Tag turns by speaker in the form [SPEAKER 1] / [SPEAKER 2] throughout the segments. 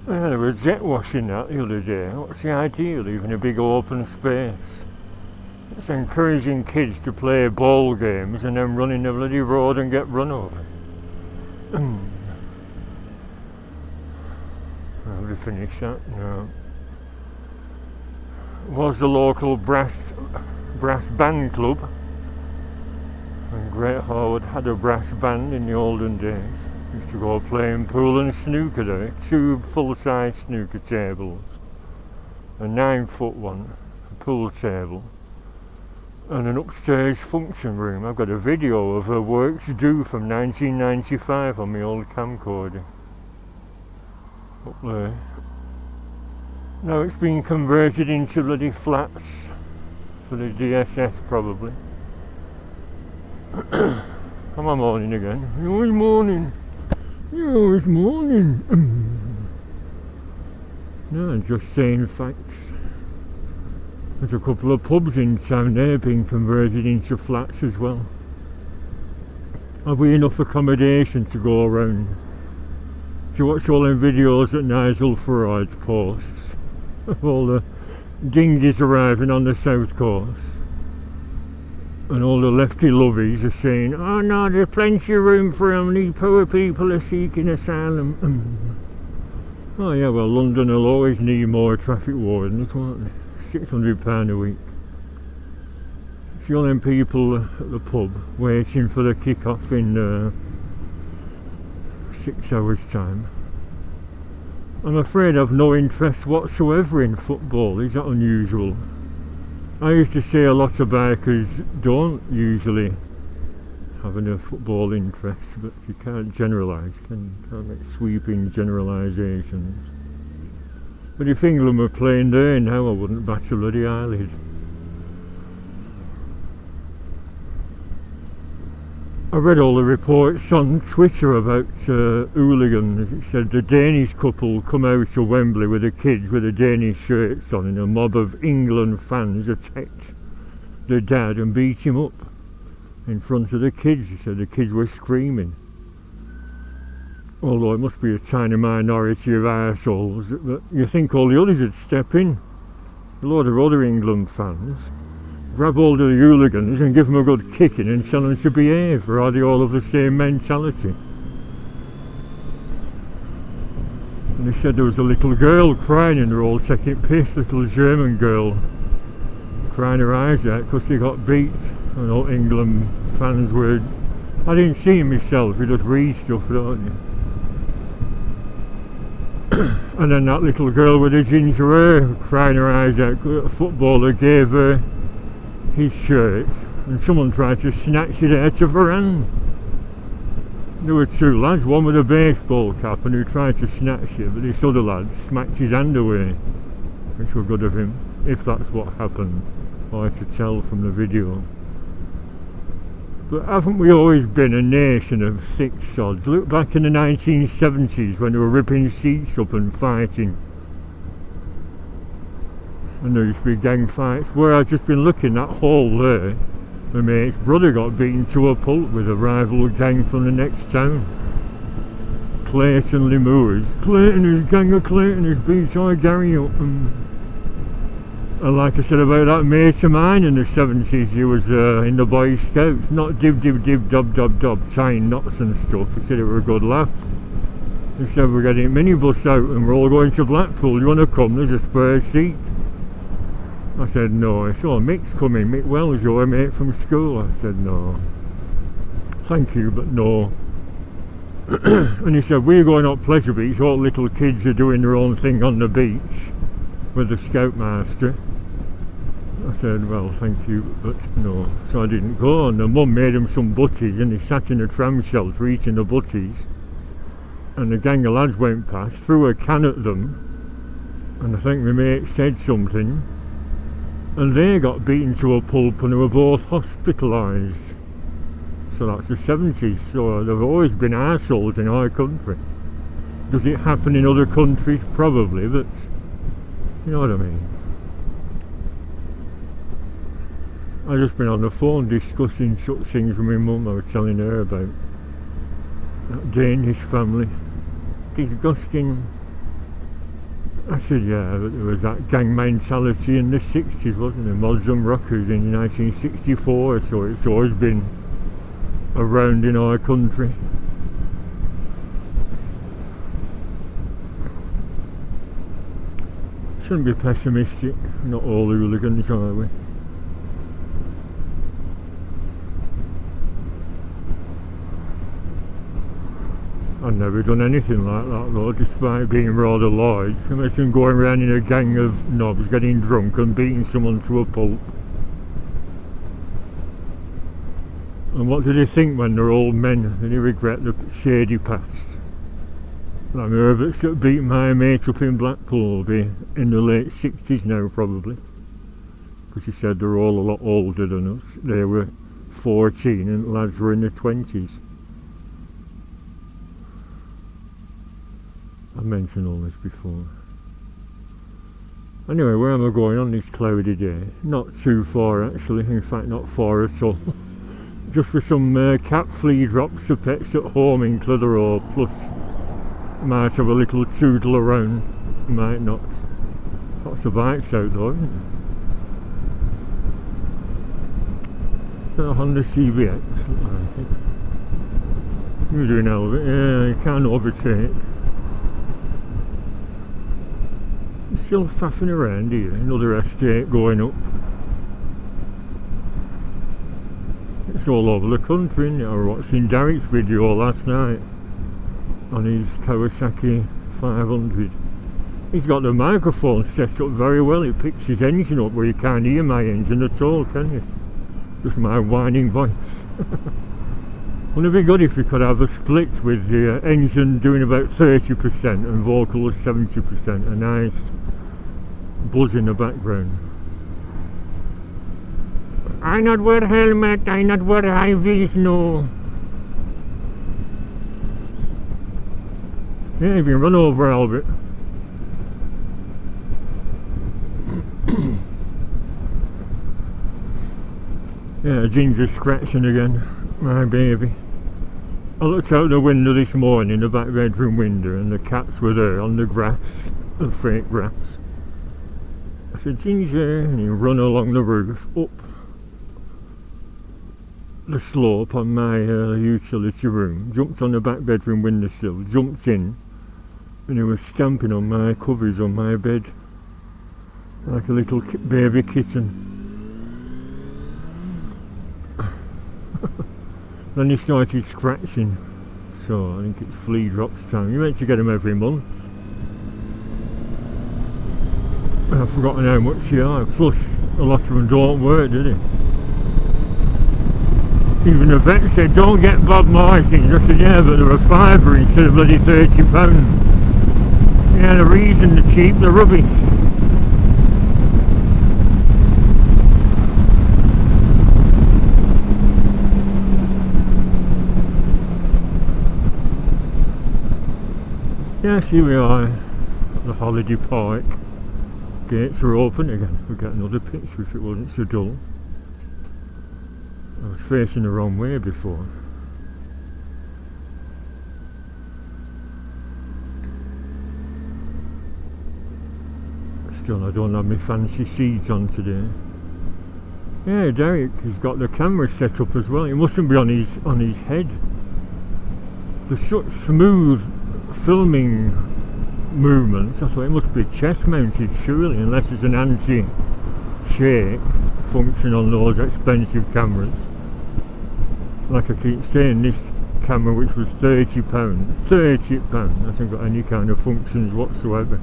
[SPEAKER 1] Yeah, they were jet washing that the other day. What's the idea of leaving a big open space? It's encouraging kids to play ball games and then run in the bloody road and get run over. Have we finished that? No. Was the local brass band club, and Great Harwood had a brass band in the olden days. Used to go playing pool and snooker there. 2 full-size snooker tables, a 9-foot one, a pool table, and an upstairs function room. I've got a video of a works due from 1995 on my old camcorder up there. Now it's been converted into bloody flats for the DSS probably. Come on, morning again. You're always morning. You're always morning. No, I'm just saying facts. There's a couple of pubs in town there being converted into flats as well. Have we enough accommodation to go around? Do you watch all them videos that Nigel Farage posts of all the dinghies arriving on the south coast? And all the lefty lovies are saying, oh no, there's plenty of room for them, these poor people are seeking asylum. Oh yeah, well London will always need more traffic wardens, won't they? £600 a week. See all them people at the pub waiting for the kick-off in 6 hours time. I'm afraid I've no interest whatsoever in football. Is that unusual? I used to say a lot of bikers don't usually have a football interest, but you can't generalise, can you? Can't make sweeping generalisations. But if England were playing there now, I wouldn't bat a bloody eyelid. I read all the reports on Twitter about hooligans. It said the Danish couple come out to Wembley with the kids with the Danish shirts on, and a mob of England fans attacked the dad and beat him up in front of the kids. He said the kids were screaming. Although it must be a tiny minority of arseholes, but you think all the others would step in. A lot of other England fans grab hold of the hooligans and give them a good kicking and tell them to behave, or are they all of the same mentality? And they said there was a little girl crying and they're all taking piss, little German girl crying her eyes out because they got beat. And all England fans were, I didn't see him myself, you just read stuff, don't you? And then that little girl with the ginger hair crying her eyes out, a footballer gave her his shirt and someone tried to snatch it out of her hand. There were 2 lads, one with a baseball cap and who tried to snatch it, but this other lad smacked his hand away, which was good of him, if that's what happened, or to tell from the video. But haven't we always been a nation of thick sods? Look back in the 1970s when they were ripping seats up and fighting. And there used to be gang fights. Where I've just been looking, that hole there, my mate's brother got beaten to a pulp with a rival gang from the next town. Clayton Lemurs. Clayton, his gang of Clayton has beat our Gary up. And like I said about that mate of mine in the 70s, he was in the Boy Scouts, not dib dob tying knots and stuff. He said it was a good laugh. He said we're getting a minibus out and we're all going to Blackpool, you want to come, there's a spare seat. I said no. He said, oh, Mick's coming, Mick Wells, your mate from school. I said no, thank you, but no. And he said, we're going up Pleasure Beach, all little kids are doing their own thing on the beach with the scoutmaster. I said, well, thank you, but no. So I didn't go, and the mum made him some butties and he sat in a tram shelter eating the butties, and the gang of lads went past, threw a can at them, and I think my mate said something, and they got beaten to a pulp and they were both hospitalised. So that's the 70s, so there have always been arseholes in our country. Does it happen in other countries? Probably, but you know what I mean. I've just been on the phone discussing such things with my mum. I was telling her about that Danish family. Disgusting. I said, yeah, but there was that gang mentality in the 60s, wasn't there? Mods and Rockers in 1964, so it's always been around in our country. Shouldn't be pessimistic, not all hooligans, are we? I've never done anything like that though, despite being rather large. Imagine going around in a gang of knobs, getting drunk and beating someone to a pulp. And what do they think when they're old men? Do they regret the shady past? Like my Herberts that beat my mate up in Blackpool will be in the late 60s now probably. Because he said they're all a lot older than us. They were 14 and the lads were in their 20s. I've mentioned all this before. Anyway, where am I going on this cloudy day? Not too far actually, in fact not far at all. Just for some cat flea drops for pets at home in Clitheroe, plus might have a little tootle around, might not. Lots of bikes out though, isn't there? A Honda CBX, look like it. You're doing hell of it, yeah, you can't overtake. Still faffing around here, another estate going up. It's all over the country, isn't it? I was watching Derek's video last night on his Kawasaki 500. He's got the microphone set up very well, it picks his engine up where you can't hear my engine at all, can you? Just my whining voice. Wouldn't it be good if we could have a split with the engine doing about 30% and vocals 70%, a nice buzz in the background. I not wear helmet, I not wear high vis, no. Yeah, you can run over Albert. Yeah, Ginger's scratching again, my baby. I looked out the window this morning, the back bedroom window, and the cats were there on the grass, the fake grass. I said, Ginger, and he run along the roof, up the slope on my utility room, jumped on the back bedroom windowsill, jumped in, and he was stamping on my covers on my bed, like a little baby kitten. Then he started scratching, so I think it's flea drops time. You're meant to get them every month. I've forgotten how much they are, plus a lot of them don't work, do they? Even the vet said, don't get Bob Martins. I said, yeah, but they're a £5 instead of bloody £30. Yeah, the reason they're cheap, they're rubbish. Yes, here we are at the holiday park. Gates are open again. We'll get another picture if it wasn't so dull. I was facing the wrong way before. Still, I don't have my fancy seats on today. Yeah, Derek has got the camera set up as well. It mustn't be on his head. There's such smooth filming movements. I thought it must be chest mounted surely, unless it's an anti-shake function on those expensive cameras. Like I keep saying, this camera, which was £30, hasn't got any kind of functions whatsoever.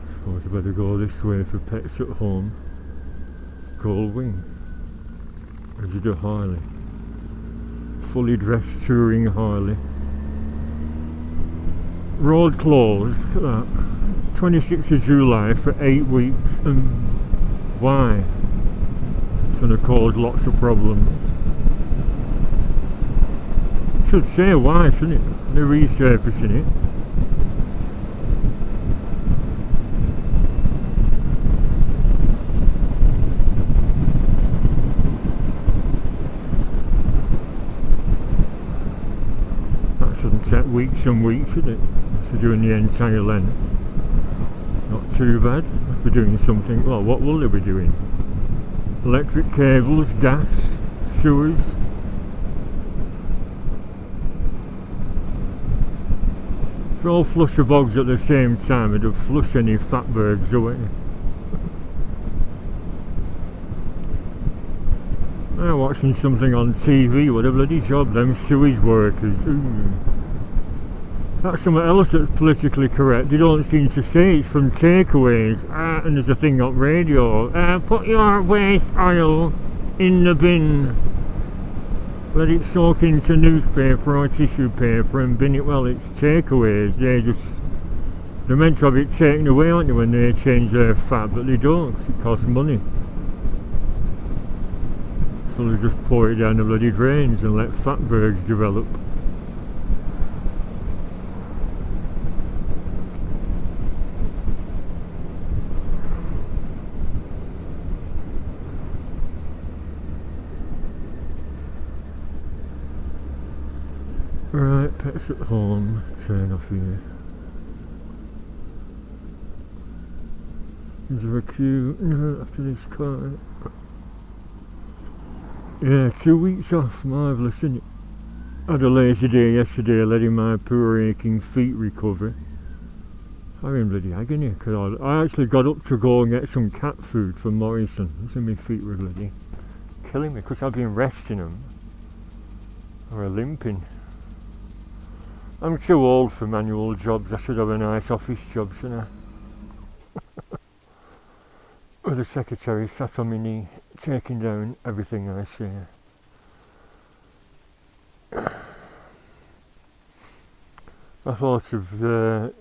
[SPEAKER 1] I suppose I better go this way for pets at home. Gold Wing, Edgeworth Harley, fully dressed touring Harley. Road closed, look at that. 26th of July for 8 weeks, and why? It's going to cause lots of problems. Should say why, shouldn't it? They're resurfacing it. weeks and weeks with it. So doing the entire length. Not too bad. Must be doing something. Well, what will they be doing? Electric cables, gas, sewers. If all flush the bogs at the same time, it'd flush any fatbergs away. I'm watching something on TV, what a bloody job, them sewage workers. Ooh. That's something else that's politically correct. They don't seem to say it's from takeaways. And there's a thing on radio. Put your waste oil in the bin. Let it soak into newspaper or tissue paper and bin it. Well, it's takeaways. They're meant to have it taken away, aren't they, when they change their fat, but they don't, because it costs money. So they just pour it down the bloody drains and let fatbergs develop. Right, pets at home, turn off here. Is there a queue? No, after this car. Yeah, 2 weeks off, marvellous, isn't it? Had a lazy day yesterday, letting my poor aching feet recover. I'm in bloody agony, because I actually got up to go and get some cat food from Morrison's, and my feet were bloody killing me, because I've been resting them, or limping. I'm too old for manual jobs. I should have a nice office job, shouldn't I? With the secretary sat on my knee, taking down everything I say. I thought of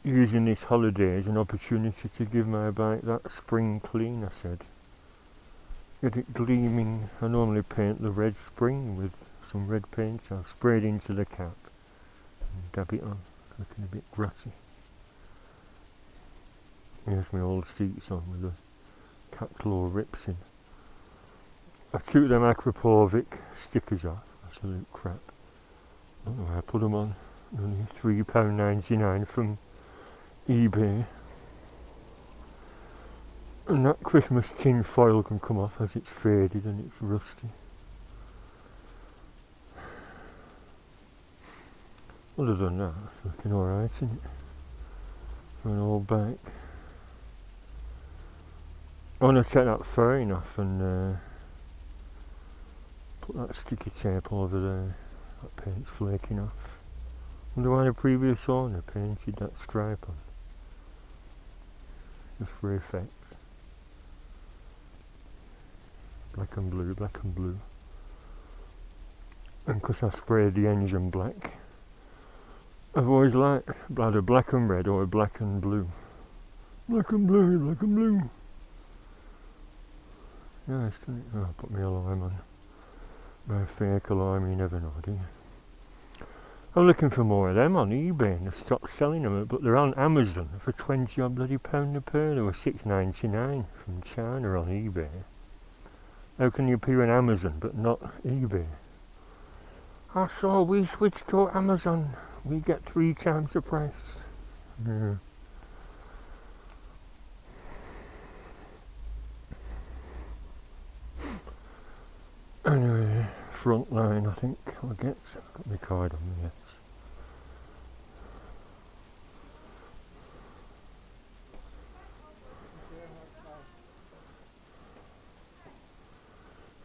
[SPEAKER 1] using this holiday as an opportunity to give my bike that spring clean, I said. Get it gleaming. I normally paint the red spring with some red paint. I've sprayed into the cap. Dab it on, looking a bit grassy. Here's my old seats on with the cat claw rips in. I took them Acropovic stickers off, absolute crap. I don't know where I put them on, only £3.99 from eBay. And that Christmas tin foil can come off as it's faded and it's rusty. Other than that, it's looking alright, isn't it? For an old bike. I want to take that fairing off and put that sticky tape over there. That paint's flaking off. Wonder why the previous owner painted that stripe on. Just for effect. Black and blue, black and blue. And because I sprayed the engine black, I've always liked either black and red or black and blue. Black and blue, black and blue. Nice, doesn't it? Oh, put my alarm on. My fake alarm, you never know, do you? I'm looking for more of them on eBay and I've stopped selling them, but they're on Amazon for £20 odd bloody pound a pair. They were $6.99 from China on eBay. How can you appear on Amazon but not eBay? I saw we switched to Amazon. We get 3 times the price. Yeah. Anyway, front line I think I'll get. I've got my card on me yet.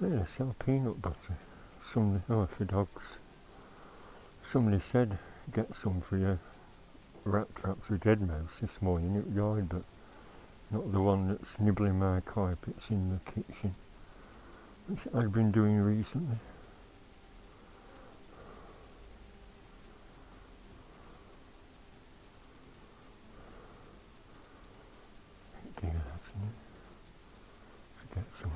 [SPEAKER 1] Yeah, sell peanut butter. Somebody, oh, for dogs. Somebody said get some for your rat traps or dead mouse this morning at yard, but not the one that's nibbling my carpets in the kitchen, which I've been doing recently. Dear, that's it. To get some.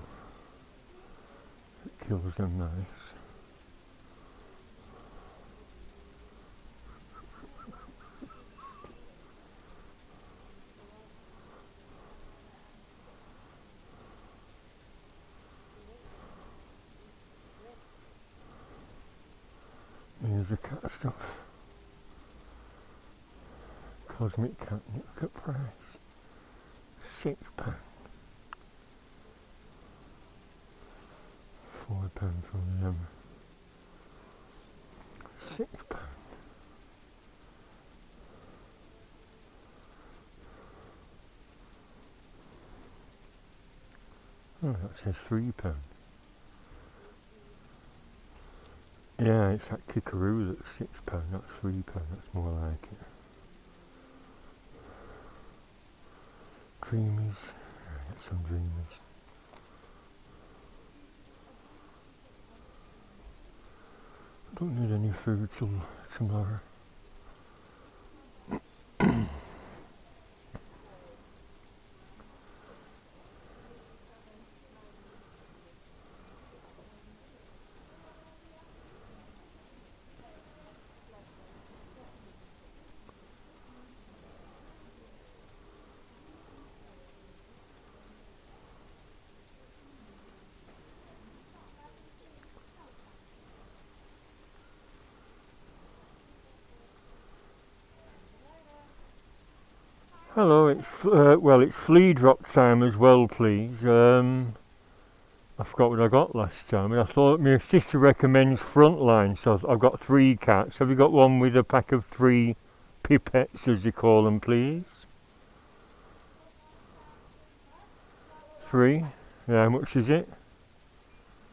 [SPEAKER 1] It kills them mice. Here's the cat stuff. Cosmic catnip, look at price. £6. £4 from them. £6. Oh, that says £3. Yeah, it's that kickaroo that's £6, not £3, that's more like it. Dreamies, get some dreamies. Don't need any food till tomorrow. Hello, it's flea drop time as well, please. I forgot what I got last time. I thought my sister recommends Frontline, so I've got 3 cats. Have you got one with a pack of 3 pipettes, as you call them, please? 3? Yeah, how much is it?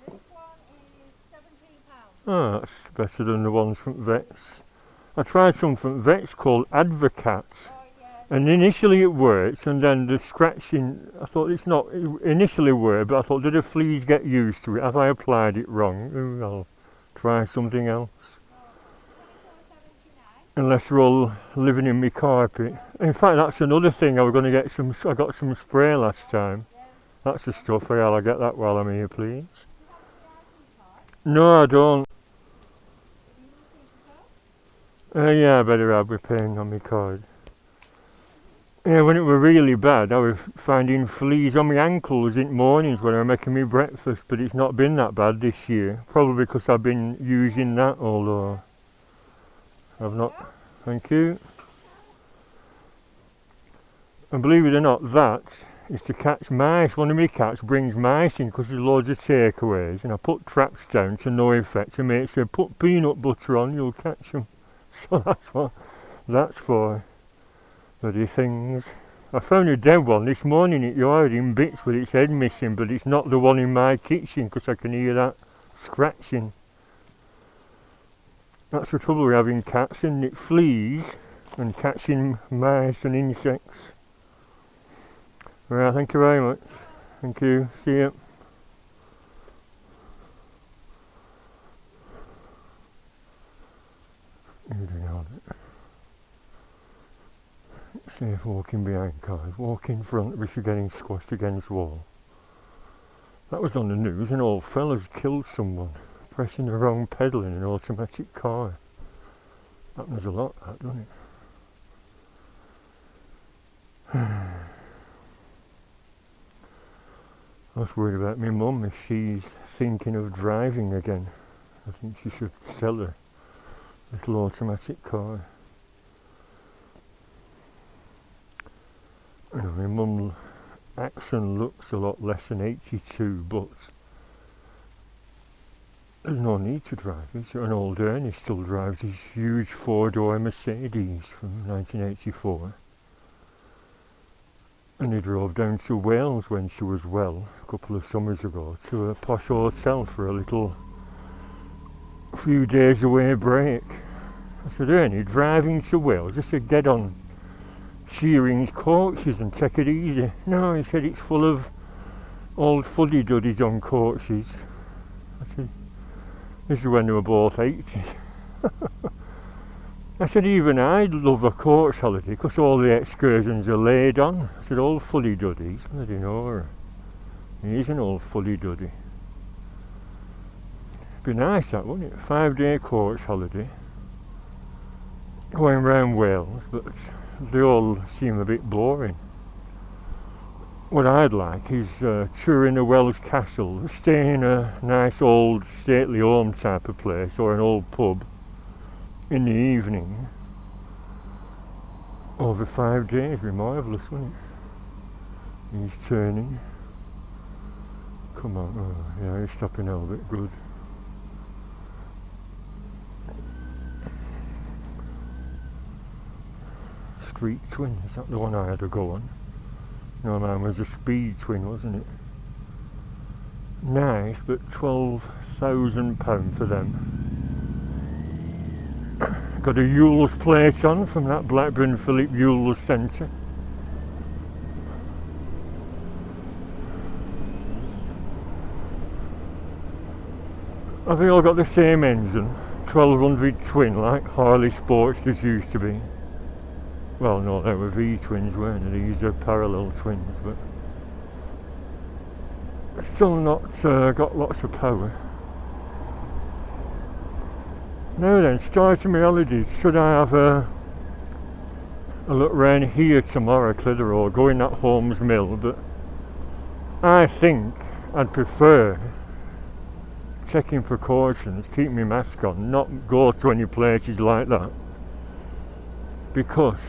[SPEAKER 2] This one is £17.
[SPEAKER 1] Oh, that's better than the ones from Vets. I tried some from Vets called Advocat. And initially it worked, and then the scratching, I thought it initially worked, but I thought, did the fleas get used to it? Have I applied it wrong? Ooh, I'll try something else. Unless they're all living in my carpet. In fact, that's another thing, I got some spray last time. That's the stuff, yeah, I'll get that while I'm here, please. No, I don't. Yeah, I better have, we're paying on my card. Yeah, when it were really bad, I was finding fleas on my ankles in mornings when I were making me breakfast, but it's not been that bad this year. Probably because I've been using that, although I've not. Thank you. And believe it or not, that is to catch mice. One of my cats brings mice in because there's loads of takeaways, and I put traps down to no effect. And mate said, put peanut butter on, you'll catch them. So that's what that's for. Bloody things. I found a dead one this morning at yard in bits with its head missing, but it's not the one in my kitchen because I can hear that scratching. That's the trouble with having cats, and it fleas and catching mice and insects. Right, thank you very much. Thank you. See you. Safe walking behind cars, walk in front, wish you're getting squashed against the wall. That was on the news, an old fella's killed someone pressing the wrong pedal in an automatic car. Happens a lot, that, doesn't it? I was worried about my mum if she's thinking of driving again. I think she should sell her little automatic car. You know, my mum acts and looks a lot less than 82, but there's no need to drive it. An old Ernie still drives his huge 4-door Mercedes from 1984. And he drove down to Wales when she was well, a couple of summers ago, to a posh hotel for a little few days away break. I said, Ernie, driving to Wales? I said, get on Shearing's coaches and take it easy. No, he said, it's full of old fuddy-duddies on coaches. I said, this is when they were both 80. I said, even I'd love a coach holiday because all the excursions are laid on. I said, old fuddy-duddies. I didn't know. He's an old fuddy-duddy. Be nice that, wouldn't it? 5-day coach holiday. Going round Wales, but they all seem a bit boring. What I'd like is touring a Welsh castle, staying in a nice old stately home type of place or an old pub in the evening, over 5 days. Be marvellous, wouldn't it? He's turning. Come on, oh, yeah, he's stopping a bit good. Street twin, is that the one I had to go on? No, mine was a speed twin, wasn't it? Nice, but £12,000 for them. Got a Yule's plate on from that Blackburn Philip Yule's Centre. Have they all got the same engine? 1200 twin like Harley Sportsters used to be. Well, no, they were V-twins, weren't they? These are parallel twins, but still not got lots of power. Now then, starting my holidays, should I have a look round here tomorrow, Clitheroe, going at Holmes Mill, but I think I'd prefer taking precautions, keep my mask on, not go to any places like that, because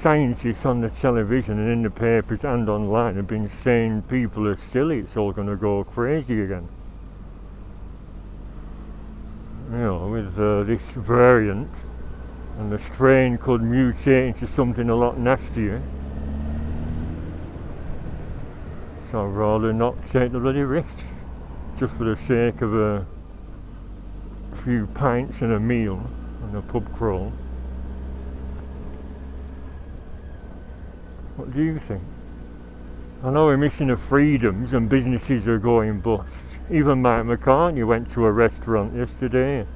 [SPEAKER 1] scientists on the television and in the papers and online have been saying people are silly, it's all going to go crazy again. You know, with this variant, and the strain could mutate into something a lot nastier. So I'd rather not take the bloody risk, just for the sake of a few pints and a meal and a pub crawl. What do you think? I know we're missing the freedoms and businesses are going bust. Even Mike McCartney went to a restaurant yesterday.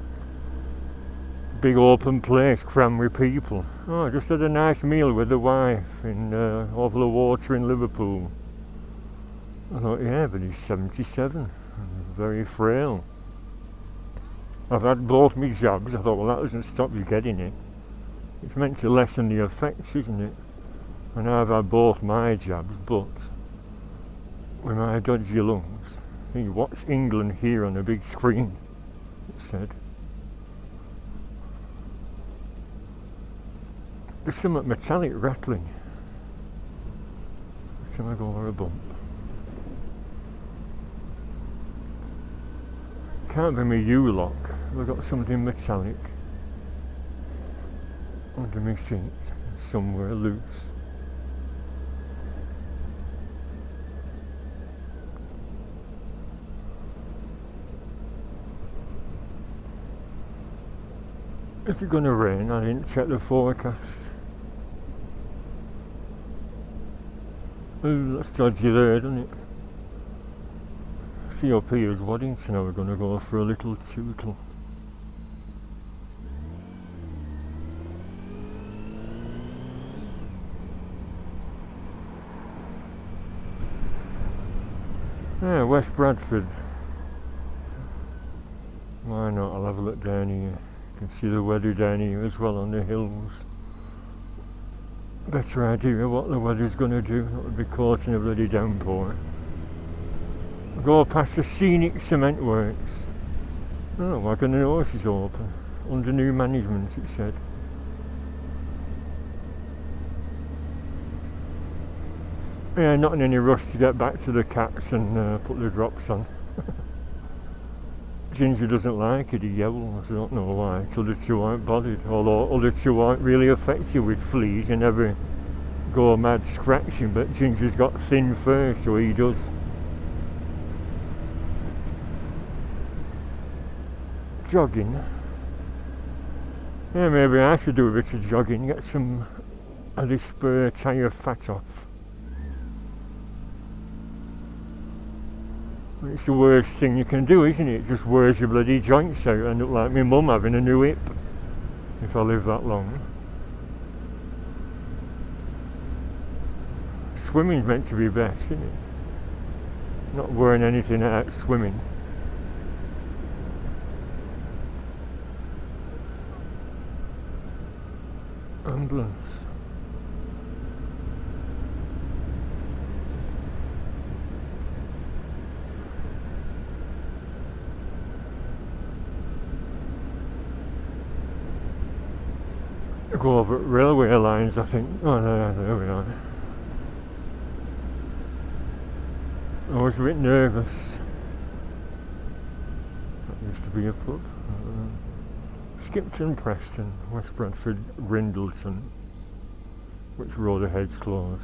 [SPEAKER 1] Big open place, crammed with people. Oh, just had a nice meal with the wife in over the water in Liverpool. I thought, yeah, but he's 77, very frail. I've had both my jabs. I thought, well, that doesn't stop you getting it. It's meant to lessen the effects, isn't it? And I've had both my jabs, but with my dodgy lungs, you watch England here on a big screen, it said. There's some metallic rattling. Every time I go over a bump. Can't be my U-lock. I've got something metallic under my seat, somewhere loose. If it's going to rain, I didn't check the forecast. Ooh, that's dodgy there, doesn't it? See up here is Waddington, now we're going to go for a little tootle. Yeah, West Bradford. Why not? I'll have a look down here. You can see the weather down here as well on the hills. Better idea of what the weather's going to do. That would be caught in a bloody downpour. Go past the scenic cement works. Oh, Wagon and Horse is open. Under new management, it said. Yeah, not in any rush to get back to the cats and put the drops on. Ginger doesn't like it, he yells, I don't know why. Other two aren't bothered, although other two aren't really affected with fleas and never go mad scratching, but Ginger's got thin fur, so he does. Jogging. Yeah, maybe I should do a bit of jogging, get some of this spare tyre fat off. It's the worst thing you can do, isn't it? It just wears your bloody joints out and look like my mum having a new hip, if I live that long. Swimming's meant to be best, isn't it? Not wearing anything out swimming. Ambulance. Go over railway lines, I think. Oh, there we are. I was a bit nervous. That used to be a pub. Skipton, Preston, West Bradford, Rindleton. Which road ahead's closed?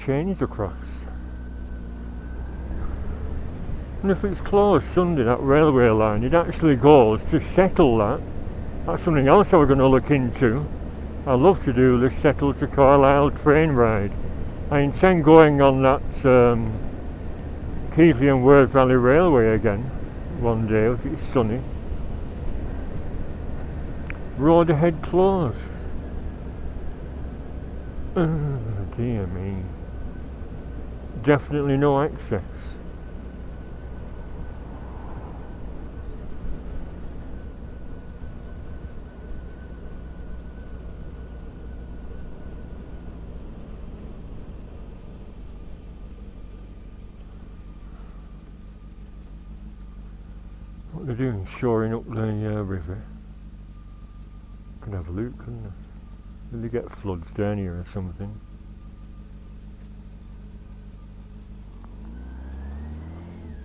[SPEAKER 1] Change across. And if it's closed Sunday, that railway line, it actually goes to settle that. That's something else I was going to look into. I'd love to do the Settle to Carlisle train ride. I intend going on that Keighley and Worth Valley Railway again one day if it's sunny. Road ahead closed. Oh, dear me. Definitely no access. What they're doing, shoring up the river. Could have a look, couldn't they? Did they get floods down here or something?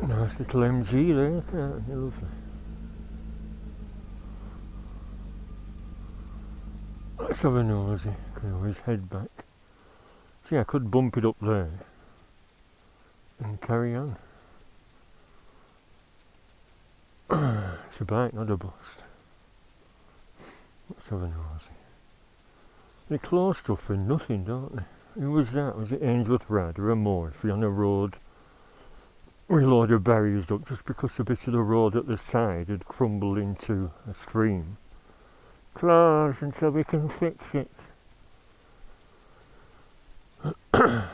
[SPEAKER 1] Nice little MG there, look at that, they're lovely. Let's have a nosy, can always head back. See, I could bump it up there and carry on. It's a bike, not a bus. Let's have a nosy. They close stuff for nothing, don't they? Who was that? Was it Ainsworth Rad or a Moor? If you're on a road with a load of barriers up just because a bit of the road at the side had crumbled into a stream. Close until we can fix it. I'm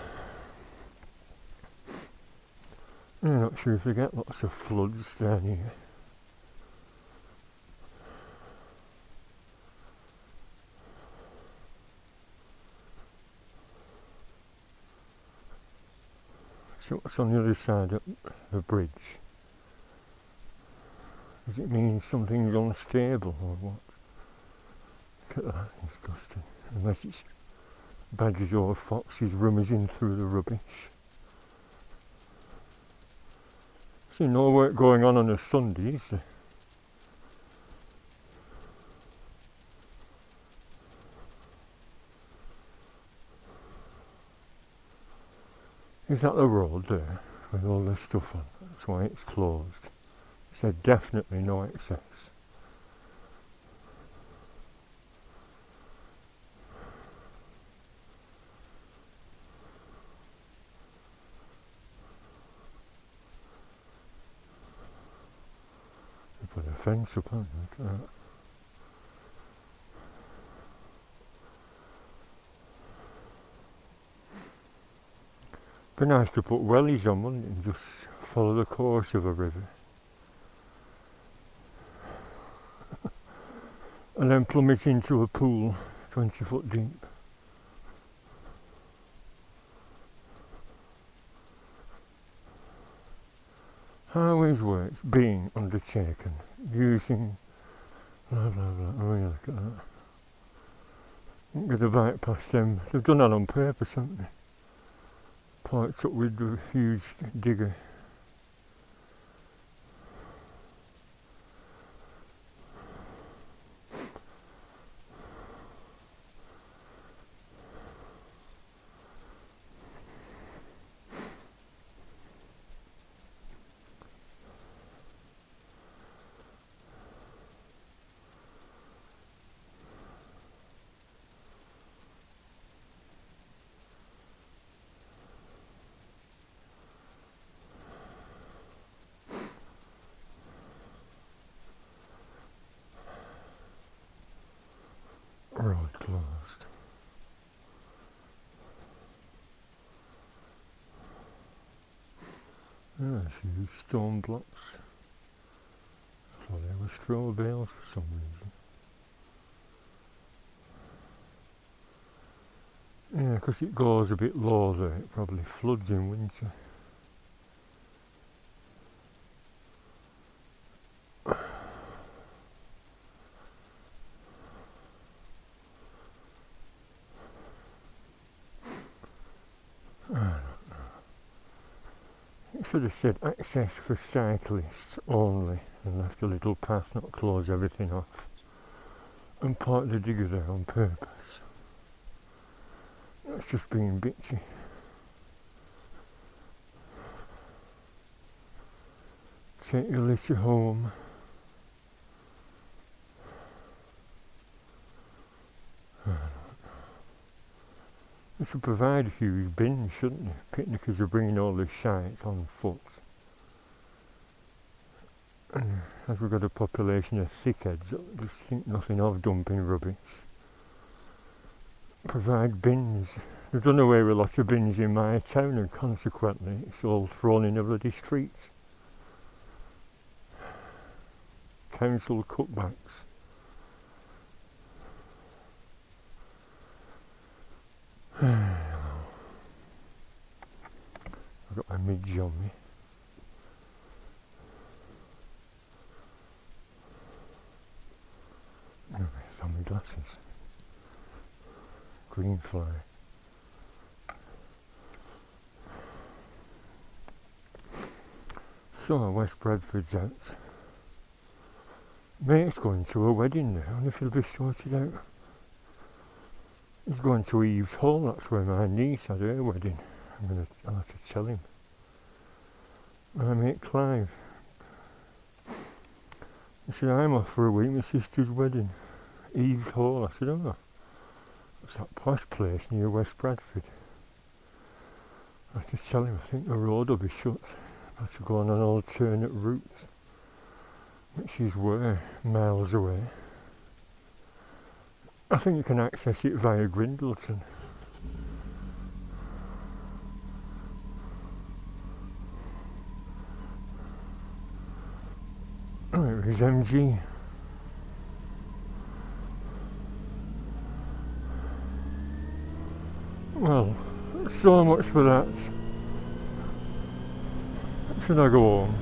[SPEAKER 1] not sure if they get lots of floods down here. So what's on the other side of the bridge? Does it mean something's unstable or what? Look at that, disgusting. Unless it's badgers or foxes rummaging through the rubbish. See, no work going on a Sunday, is there? Is that the road there with all this stuff on? That's why it's closed. It said definitely no access. They put a fence up on it, look at that. Be nice to put wellies on, wouldn't it, and just follow the course of a river. And then plummet into a pool 20 foot deep. Highways works being undertaken using blah blah blah. Oh yeah, look at that. Won't get a bike past them. They've done that on purpose, haven't they? Parked up with the huge digger. Road closed. There's huge stone blocks. I thought they were straw bales for some reason. Yeah, because it goes a bit low there, it probably floods in winter. It should have said access for cyclists only and left a little path, not close everything off. And parked the digger there on purpose. That's just being bitchy. Take your litter home. They should provide a few bins, shouldn't they? Picnickers are bringing all this shite on foot. And as we've got a population of thickheads that just think nothing of dumping rubbish. Provide bins. They've done away with a lot of bins in my town and consequently it's all thrown in the bloody streets. Council cutbacks. I've got my midge on me. Oh, it's on my glasses. Green fly. So West Bradford's out. Mate's going to a wedding now, and if he'll be sorted out. He's going to Eve's Hall, that's where my niece had her wedding. I'll have to tell him. My mate Clive. He said, I'm off for a week, my sister's wedding. Eve's Hall. I said, oh, that's that posh place near West Bradford. I have to tell him, I think the road will be shut. I have to go on an alternate route, which is where, miles away. I think you can access it via Grindleton. Where is MG? Well, so much for that. Should I go home?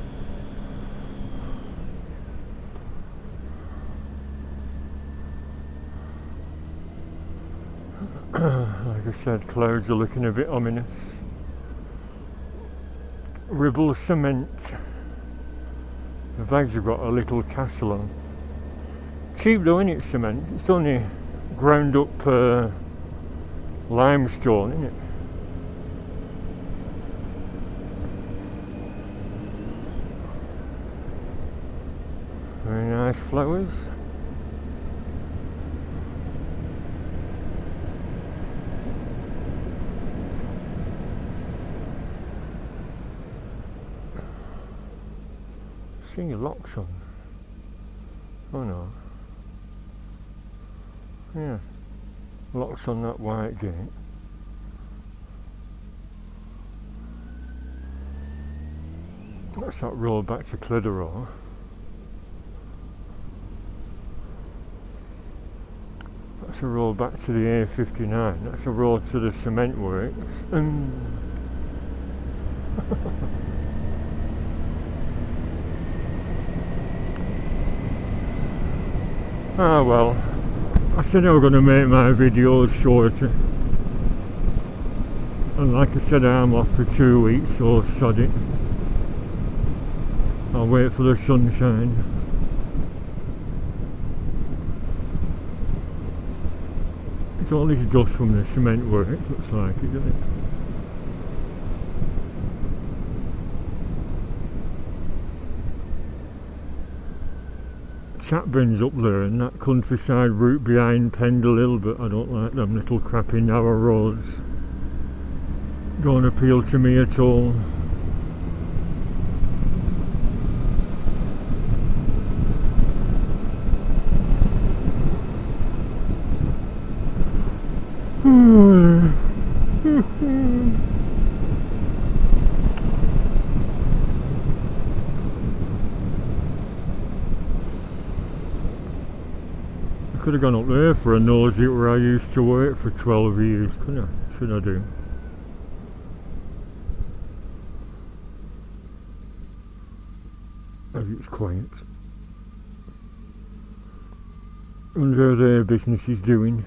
[SPEAKER 1] Like I said, clouds are looking a bit ominous. Ribble cement. The bags have got a little castle on. Cheap though, isn't it, cement? It's only ground up limestone, isn't it? Very nice flowers. Seeing your locks on. Oh no. Yeah. Locks on that white gate. That's that road back to Clitheroe. That's a road back to the A59. That's a road to the cement works. Ah well, I said I was going to make my videos shorter, and like I said, I'm off for 2 weeks, so sod it. I'll wait for the sunshine. It's all this dust from the cement works, looks like it, doesn't it? Chatburn's up there and that countryside route behind Pendle Hill, but I don't like them little crappy narrow roads. Don't appeal to me at all. Could have gone up there for a nosy where I used to work for 12 years, couldn't I? Should I do? As it's quiet. Wonder how their business is doing.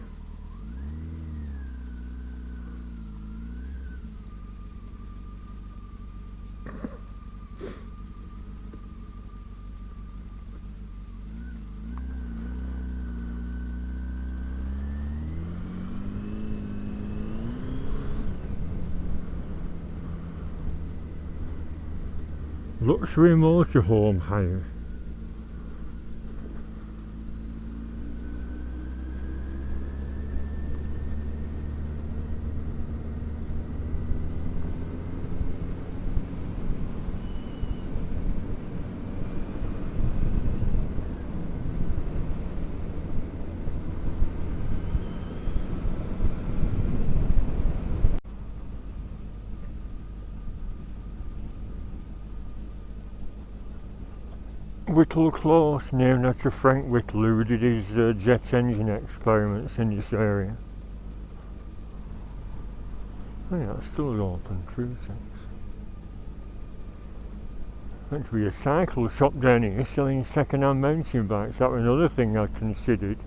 [SPEAKER 1] Luxury motorhome hire. Whittle Close, named after Frank Whittle, who did his jet engine experiments in this area. Oh yeah, it's still open, true things. Meant to be a cycle shop down here selling second-hand mountain bikes. That was another thing I considered,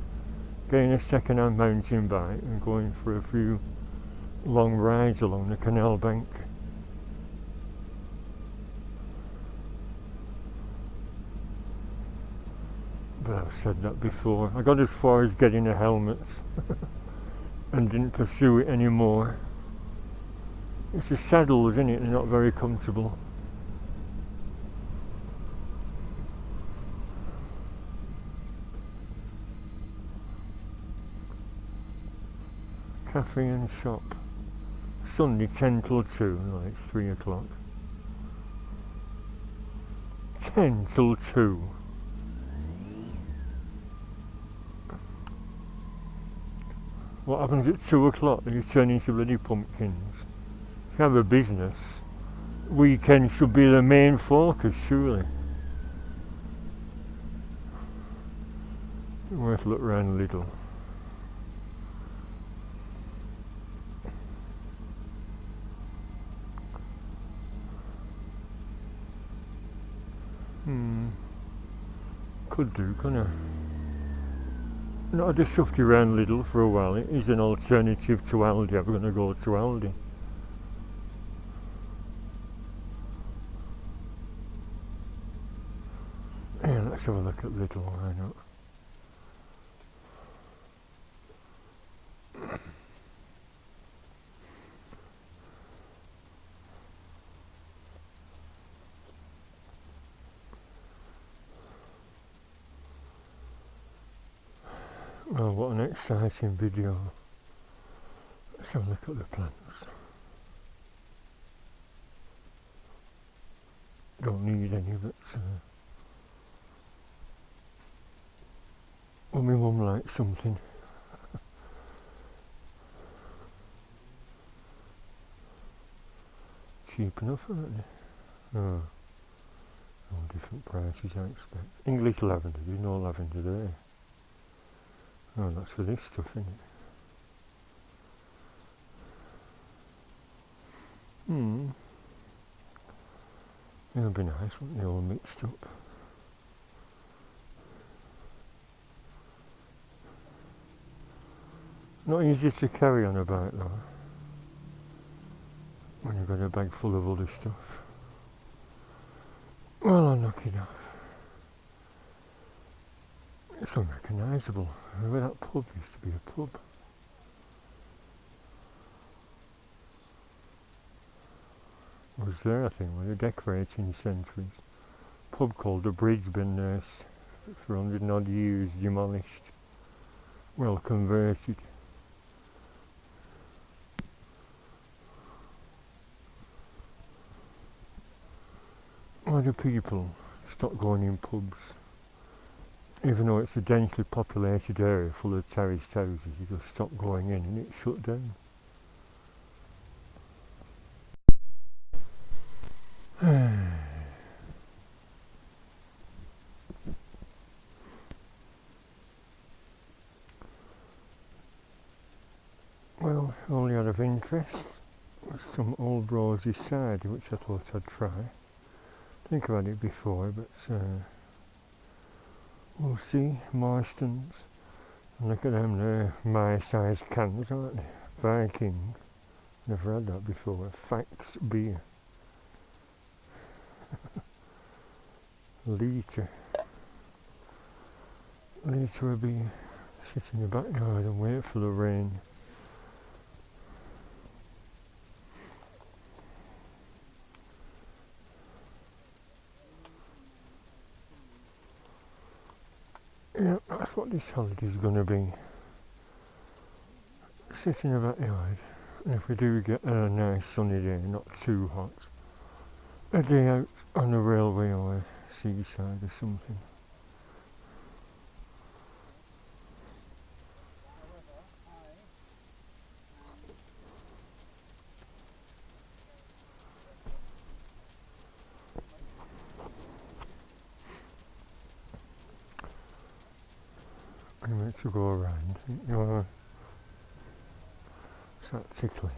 [SPEAKER 1] getting a second-hand mountain bike and going for a few long rides along the canal bank. But I've said that before. I got as far as getting a helmet and didn't pursue it anymore. It's the saddles, isn't it? They're not very comfortable. Cafe and shop. Sunday 10 till 2, like 3 o'clock. 10 till 2. What happens at 2 o'clock? You turn into bloody pumpkins. If you have a business, weekend should be the main focus, surely. Worth a look round a little. Could do, couldn't I? No, I just shuffed you around Lidl for a while. It is an alternative to Aldi. I'm going to go to Aldi. Yeah, let's have a look at Lidl, why not? Well, what an exciting video. Let's have a look at the plants. Don't need any, but well, my mum likes something. Cheap enough, aren't they? Oh, all different prices I expect. English lavender, there's no lavender there. Oh, that's for this stuff, isn't it? It'll be nice, won't they, all mixed up. Not easy to carry on a bike though, when you've got a bag full of other stuff. Well, I'll knock it off. It's unrecognisable. Where that pub used to be a pub. It was there, I think, with the decorating centuries. Pub called the Bridge, been there for 100 and odd years, demolished, well converted. Why do people stop going in pubs? Even though it's a densely populated area full of terraced houses, you just stop going in and it's shut down. Well, only out of interest, some old rosy cider which I thought I'd try. I think I've had it before, but we'll see. Moistens. And look at them, they're my size cans, aren't they? Viking. Never had that before. Fax beer. Litre of beer. Sit in the backyard and wait for the rain. Yeah, that's what this holiday's going to be. Sit in the backyard, and if we do get a nice sunny day, not too hot, a day out on the railway or seaside or something. Anyway, to go around, it's that tickly.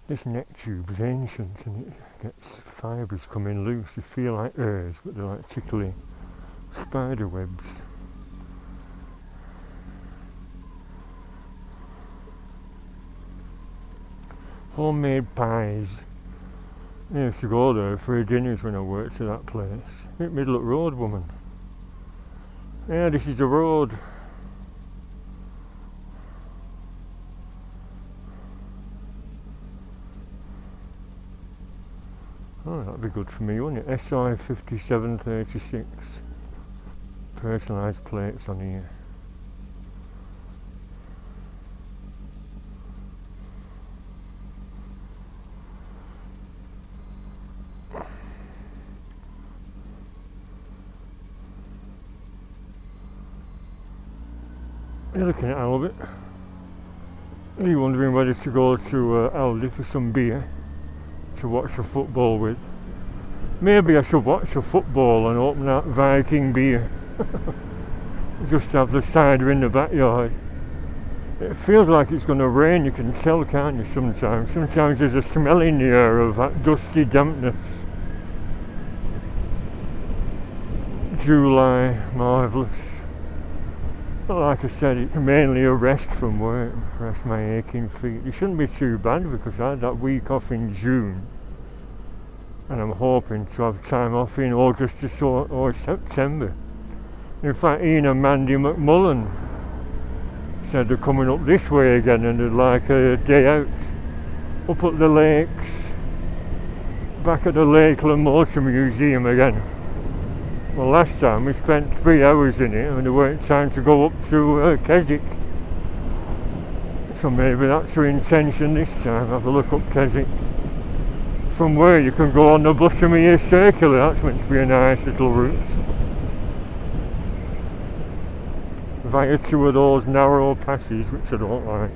[SPEAKER 1] This neck tube is ancient and it gets fibres coming loose. They feel like hairs, but they're like tickly spider webs. Homemade pies. I used to go there for dinners when I worked at that place. Middle of road, woman. Yeah, this is the road. Oh, that'd be good for me, wouldn't it? SI 5736. Personalised plates on here. You're looking at Albert. Are you wondering whether to go to Aldi for some beer to watch the football with? Maybe I should watch the football and open that Viking beer. Just have the cider in the backyard. It feels like it's going to rain, you can tell, can't you, sometimes? Sometimes there's a smell in the air of that dusty dampness. July, marvellous. But like I said, it's mainly a rest from work, rest my aching feet. It shouldn't be too bad because I had that week off in June and I'm hoping to have time off in August or September. In fact, Ian and Mandy McMullen said they're coming up this way again and they'd like a day out up at the lakes, back at the Lakeland Motor Museum again. Well, last time we spent 3 hours in it and there weren't time to go up to Keswick. So maybe that's our intention this time, have a look up Keswick. From where you can go on the Buttermere Circular, that's meant to be a nice little route. Via 2 of those narrow passes, which I don't like.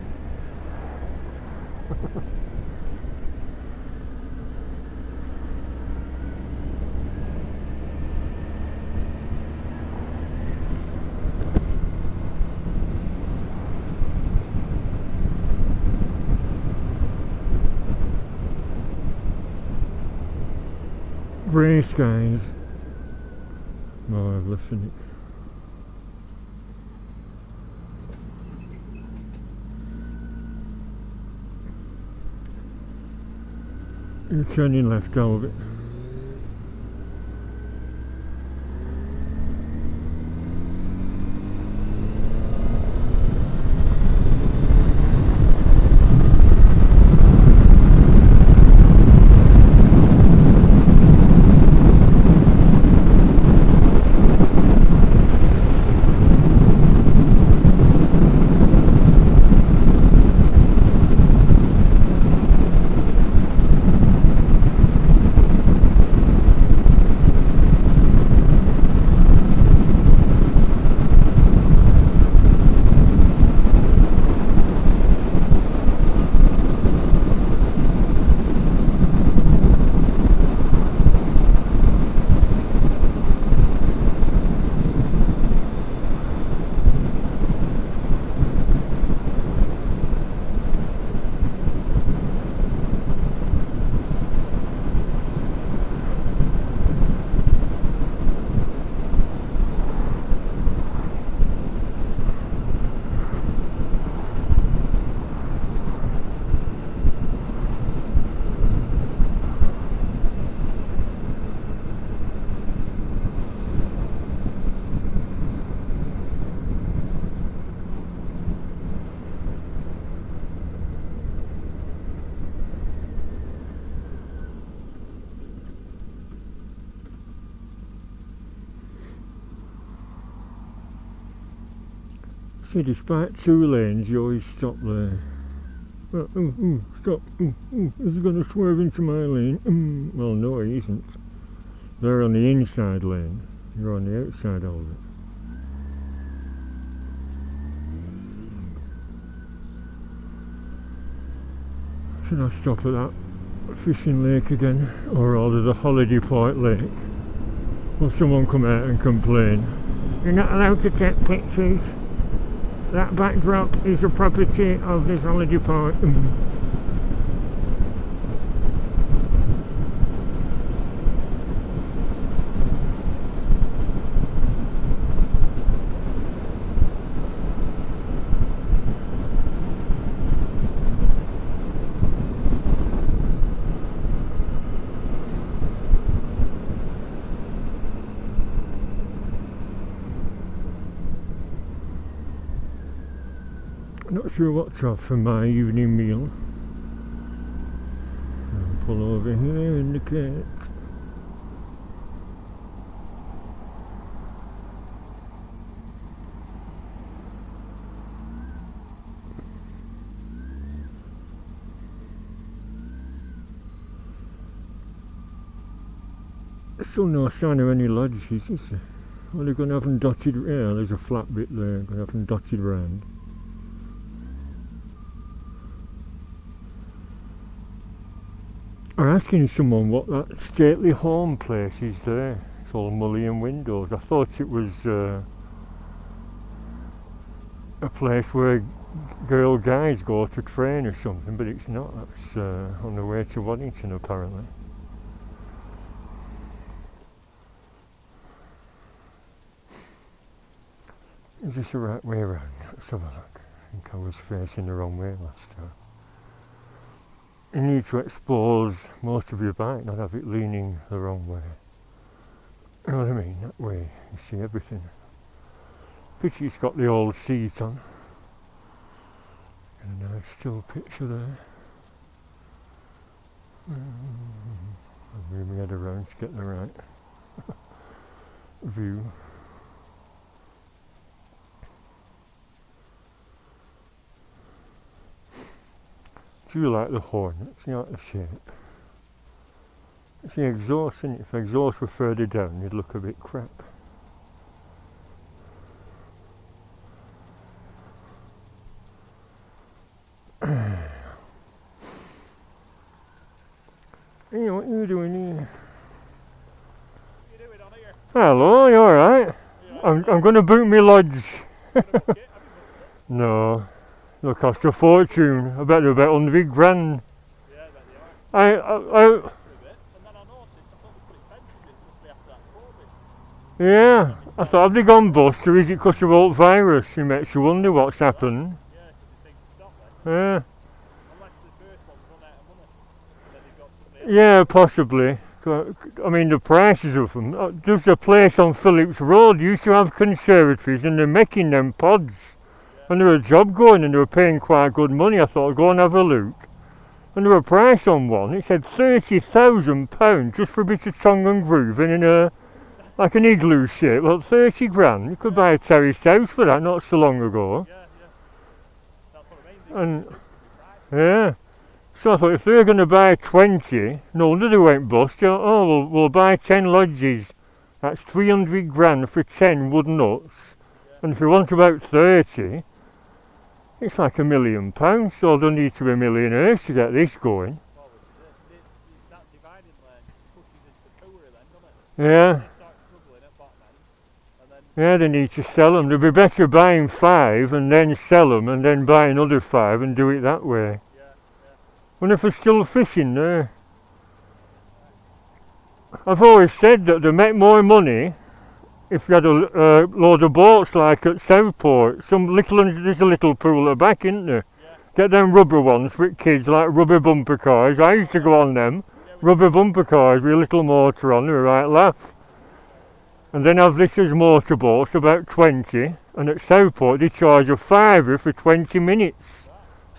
[SPEAKER 1] Grey skies. Marvellous, isn't it? You're turning left, Albert. See, despite 2 lanes, you always stop there. Stop. Is he going to swerve into my lane? Well, no, he isn't. They're on the inside lane. You're on the outside of it. Should I stop at that fishing lake again? Or rather the Holiday Point Lake? Will someone come out and complain? You're not allowed to take pictures. That backdrop is the property of this Holiday Point. Not sure what to have for my evening meal. I'll pull over here in the cake. Still no sign of any lodges, is there? Well, they're going to have them dotted. Yeah, there's a flat bit there. Going to have them dotted round. I'm asking someone what that stately home place is there. It's all mullion windows. I thought it was a place where girl guides go to train or something, but it's not. That's on the way to Waddington apparently. Is this the right way around? Let's have a look. I think I was facing the wrong way last time. You need to expose most of your bike, not have it leaning the wrong way. You know what I mean? That way you see everything. Pity it's got the old seat on. And a nice still picture there. I'll move my head around to get the right view. Do you like the Hornets? You like the shape? It's the exhaust, isn't it? If the exhaust were further down, you'd look a bit crap. Hey, what are you doing here?
[SPEAKER 3] What are you doing on here?
[SPEAKER 1] Hello, you alright?
[SPEAKER 3] Yeah.
[SPEAKER 1] I'm going to boot me lodge.
[SPEAKER 3] Have you booked it?
[SPEAKER 1] No. It'll cost a fortune. I bet they're about 100 grand.
[SPEAKER 3] Yeah, I bet they are.
[SPEAKER 1] I
[SPEAKER 3] For a bit, and then I noticed, I thought they put expensive, it must be after that COVID.
[SPEAKER 1] yeah. I thought, have they gone bust or is it because of old virus? It makes you wonder what's happened.
[SPEAKER 3] Yeah, because they think to stop then.
[SPEAKER 1] Yeah.
[SPEAKER 3] Unless the first one's run out of money. And then they've got somebody else.
[SPEAKER 1] Yeah, possibly. I mean, the prices of them. There's a place on Phillips Road used to have conservatories and they're making them pods. And there was a job going and they were paying quite good money. I thought I'd go and have a look. And there was a price on one. It said £30,000 just for a bit of tongue and grooving in a, like an igloo shape. Well, 30 grand. You could buy a terraced house for that not so long ago.
[SPEAKER 3] Yeah, yeah. That's what I mean.
[SPEAKER 1] And yeah. So I thought if they're going to buy 20, no wonder they went bust. Oh, we'll buy 10 lodges. That's 300 grand for 10 wood nuts.
[SPEAKER 3] Yeah.
[SPEAKER 1] And if you want about 30, it's like £1 million. So they'll need to be millionaires to get this going.
[SPEAKER 3] Well, it's that dividing line pushes into poorer then, doesn't it?
[SPEAKER 1] Yeah,
[SPEAKER 3] They start struggling at bottom end, and then
[SPEAKER 1] yeah, they need to sell them. They'd be better buying 5 and then sell them and then buy another 5 and do it that way.
[SPEAKER 3] yeah.
[SPEAKER 1] Wonder if there's still fishing there. I've always said that they make more money if you had a load of boats like at Southport. There's a little pool at the back, isn't there?
[SPEAKER 3] Yeah.
[SPEAKER 1] Get them rubber ones for kids, like rubber bumper cars. I used to go on them. Rubber bumper cars with a little motor on, they're a right laugh. And then have this as motorboats, about 20. And at Southport they charge a £5 for 20 minutes.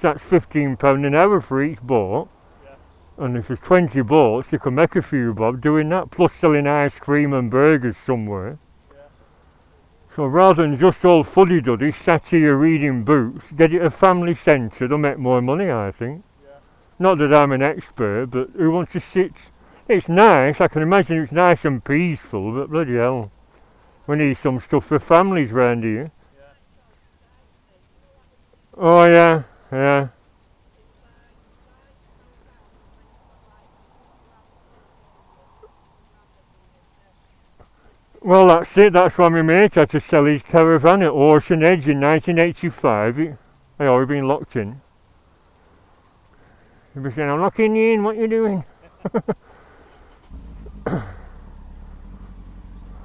[SPEAKER 1] So that's £15 an hour for each boat.
[SPEAKER 3] Yeah.
[SPEAKER 1] And if there's 20 boats, you can make a few bob doing that, plus selling ice cream and burgers somewhere.
[SPEAKER 3] Yeah.
[SPEAKER 1] So rather than just all fuddy-duddy sat here reading books, get it a family centre, they'll make more money, I think.
[SPEAKER 3] Yeah.
[SPEAKER 1] Not that I'm an expert, but who wants to sit? It's nice, I can imagine it's nice and peaceful, but bloody hell, we need some stuff for families round here.
[SPEAKER 3] Yeah.
[SPEAKER 1] Oh yeah, yeah. Well, that's it. That's why my mate had to sell his caravan at Ocean Edge in 1985. Hey, oh, we've been locked in. He was saying, I'm locking you in, what you doing?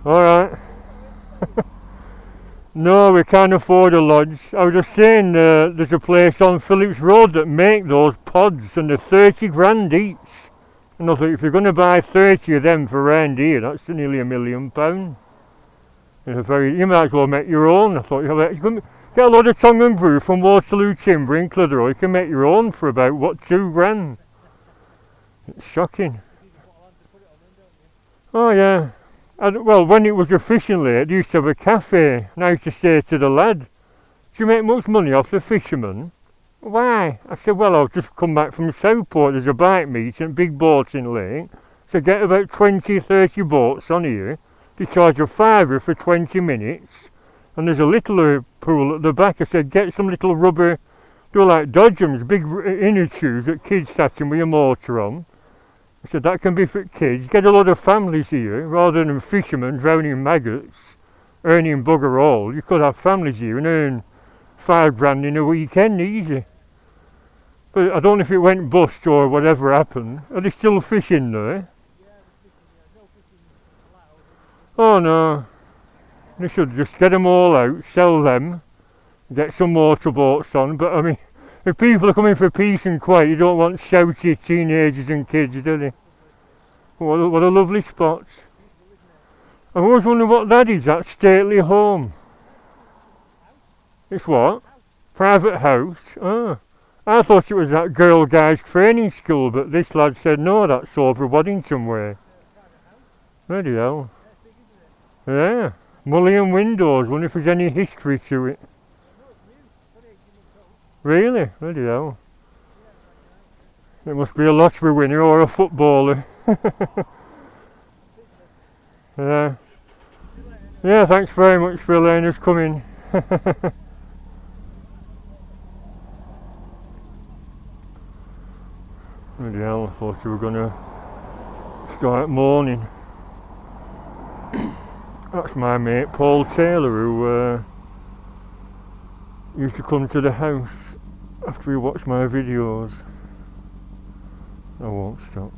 [SPEAKER 1] Alright. No, we can't afford a lodge. I was just saying, there's a place on Phillips Road that make those pods and they're 30 grand each. And I thought, if you're going to buy 30 of them for round here, that's nearly £1 million. You might as well make your own. I thought, you can get a lot of tongue and groove from Waterloo Timber in Clitheroe. You can make your own for about, what, 2 grand? It's shocking. Oh yeah. Well, when it was a fishing lake, they used to have a cafe. And I used to say to the lad, do you make much money off the fishermen? Why? I said, well, I've just come back from Southport. There's a bike meeting, big boating lake. So get about 20, 30 boats on here. They charge a £5 for 20 minutes. And there's a little pool at the back. I said, get some little rubber, do like dodgems, big inner tubes that kids sat in with a motor on. I said, that can be for kids. Get a lot of families here, rather than fishermen drowning maggots, earning bugger all. You could have families here and earn 5 grand in a weekend easy. But I don't know if it went bust or whatever happened. Are they still fishing there? Oh no. They should just get them all out, sell them, get some motorboats on. But I mean, if people are coming for peace and quiet, you don't want shouty teenagers and kids, do they? What a lovely spot. I always wonder what that is, that stately home. It's what? Private house? Oh. I thought it was that girl guy's training school, but this lad said no, that's over Waddington way. Bloody hell. Yeah. Mullion windows, wonder if there's any history to it. Really? Bloody hell. It must be a lottery winner or a footballer. Yeah. Yeah, thanks very much for letting us come in. Bloody hell, I thought you were going to start mourning. That's my mate Paul Taylor, who used to come to the house after he watched my videos. I won't stop.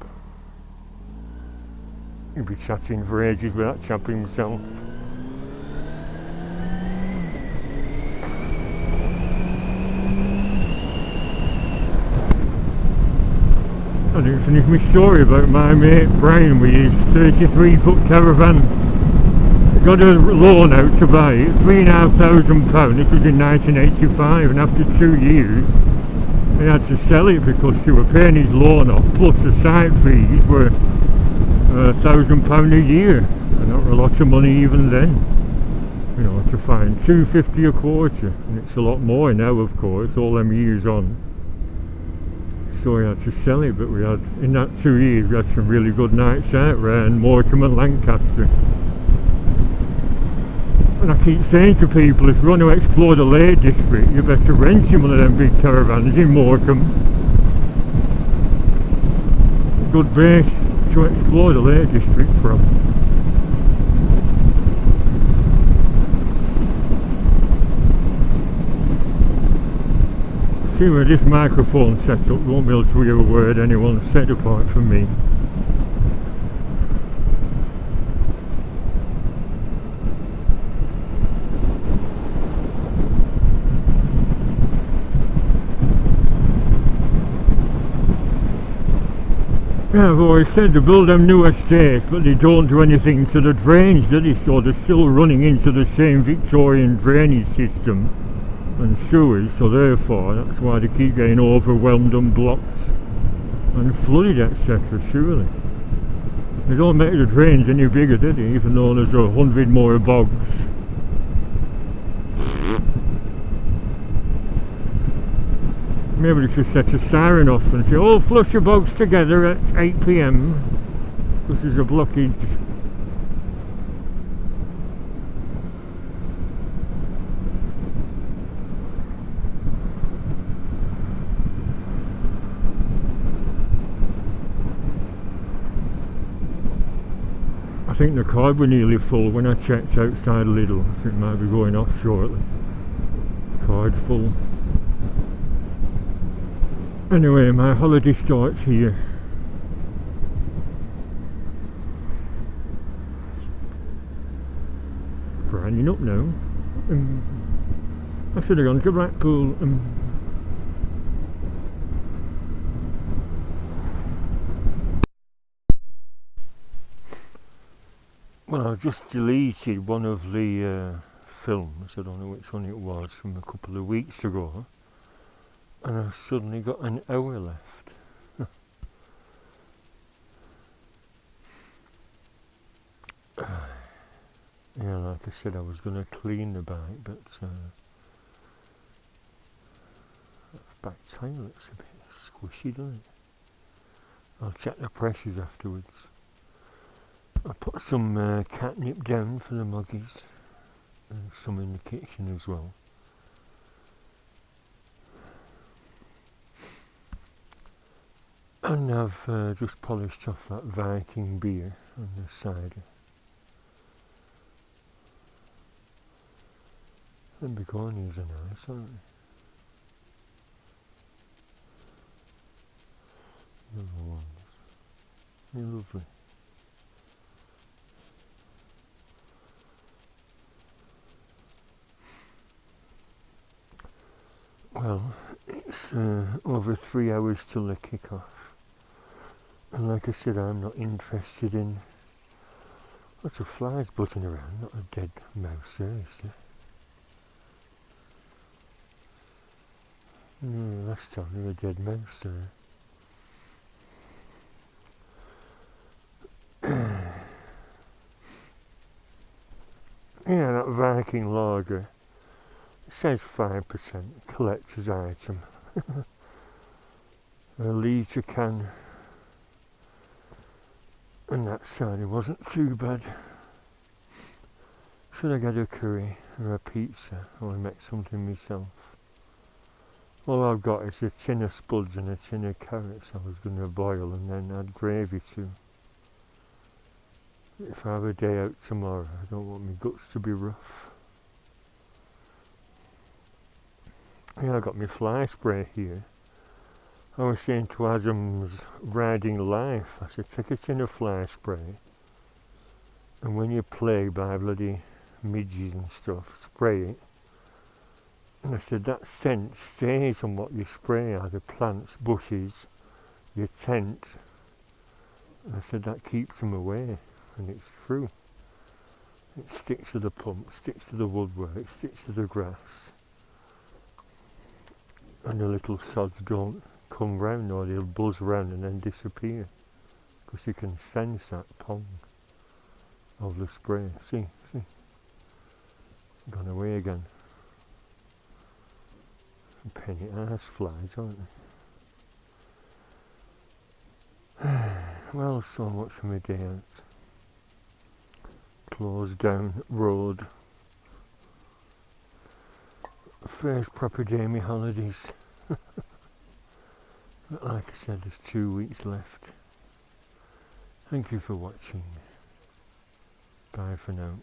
[SPEAKER 1] He'll be chatting for ages with that chap himself. I didn't finish my story about my mate Brian with his 33-foot caravan. He got a loan out to buy it, £3,500. This was in 1985, and after 2 years he had to sell it because they were paying his loan off, plus the site fees were £1,000 a year, and that was a lot of money even then. You know, to find £2.50 a quarter, and it's a lot more now, of course, all them years on. So we had to sell it, but we had, in that 2 years, we had some really good nights out around Morecambe and Lancaster. And I keep saying to people, if you want to explore the Lake District, you better rent in one of them big caravans in Morecambe. Good base to explore the Lake District from. See, with this microphone set up, you won't be able to hear a word anyone said apart from me. Yeah, I've always said they build them new estates, but they don't do anything to the drains, do they? So they're still running into the same Victorian drainage system and sewers, so therefore that's why they keep getting overwhelmed and blocked and flooded, etc. Surely they don't make the drains any bigger, do they? Even though there's 100 more bogs. Maybe they should set a siren off and say, all flush your boats together at 8 PM because there's a blockage. I think the card were nearly full when I checked outside Lidl. I think it might be going off shortly. Card full. Anyway, my holiday starts here. Grinding up now. I should have gone to Blackpool. Well, I've just deleted one of the films, I don't know which one it was, from a couple of weeks ago, and I've suddenly got an hour left. Yeah, like I said, I was going to clean the bike, but that back tail looks a bit squishy, doesn't it? I'll check the pressures afterwards. I put some catnip down for the muggies, and some in the kitchen as well. And I've just polished off that Viking beer on the cider. The begonias are nice, aren't they? Yellow ones. They're lovely. Well, it's over 3 hours till the kick-off, and like I said, I'm not interested in lots of flies buzzing around, not a dead mouse there, is there? No, last time there was a dead mouse there. Yeah, that Viking lager. It says 5% collector's item. A litre can, and that cider wasn't too bad. Should I get a curry or a pizza or make something myself? All I've got is a tin of spuds and a tin of carrots I was going to boil and then add gravy to. If I have a day out tomorrow, I don't want my guts to be rough. Yeah, I got my fly spray here. I was saying to Adam's Riding Life, I said take a tin of fly spray, and when you're plagued by bloody midges and stuff, spray it. And I said that scent stays on what you spray, either plants, bushes, your tent. And I said that keeps them away, and it's true. It sticks to the pump, sticks to the woodwork, sticks to the grass. And the little sods don't come round, or they'll buzz round and then disappear, because you can sense that pong of the spray. See, gone away again. Penny ass flies, aren't they? Well, so much for my day out. Closed down road. First proper day of my holidays. But like I said, there's 2 weeks left. Thank you for watching. Bye for now.